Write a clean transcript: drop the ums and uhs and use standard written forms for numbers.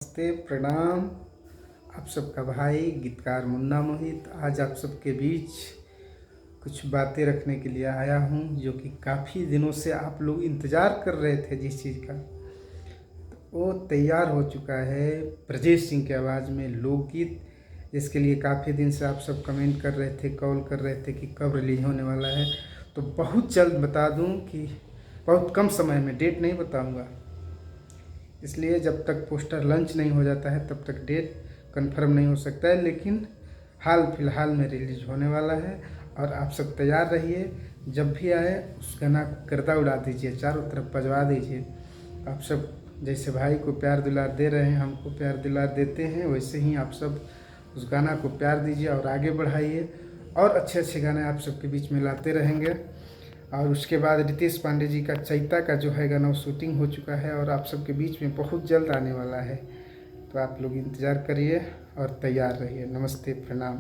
नमस्ते, प्रणाम। आप सबका भाई गीतकार मुन्ना मोहित आज आप सबके बीच कुछ बातें रखने के लिए आया हूँ, जो कि काफ़ी दिनों से आप लोग इंतज़ार कर रहे थे जिस चीज़ का, तो वो तैयार हो चुका है। ब्रजेश सिंह की आवाज़ में लोकगीत, जिसके लिए काफ़ी दिन से आप सब कमेंट कर रहे थे, कॉल कर रहे थे कि कब रिलीज होने वाला है। तो बहुत जल्द बता दूँ कि बहुत कम समय में, डेट नहीं बताऊँगा, इसलिए जब तक पोस्टर लॉन्च नहीं हो जाता है तब तक डेट कंफर्म नहीं हो सकता है। लेकिन हाल फिलहाल में रिलीज होने वाला है और आप सब तैयार रहिए। जब भी आए उस गाना को गर्दा उड़ा दीजिए, चारों तरफ बजवा दीजिए। आप सब जैसे भाई को प्यार दुलार दे रहे हैं, हमको प्यार दुलार देते हैं, वैसे ही आप सब उस गाना को प्यार दीजिए और आगे बढ़ाइए। और अच्छे अच्छे गाने आप सबके बीच में लाते रहेंगे। और उसके बाद रितेश पांडे जी का चैता का जो है गाना, वो शूटिंग हो चुका है और आप सबके बीच में बहुत जल्द आने वाला है। तो आप लोग इंतज़ार करिए और तैयार रहिए। नमस्ते, प्रणाम।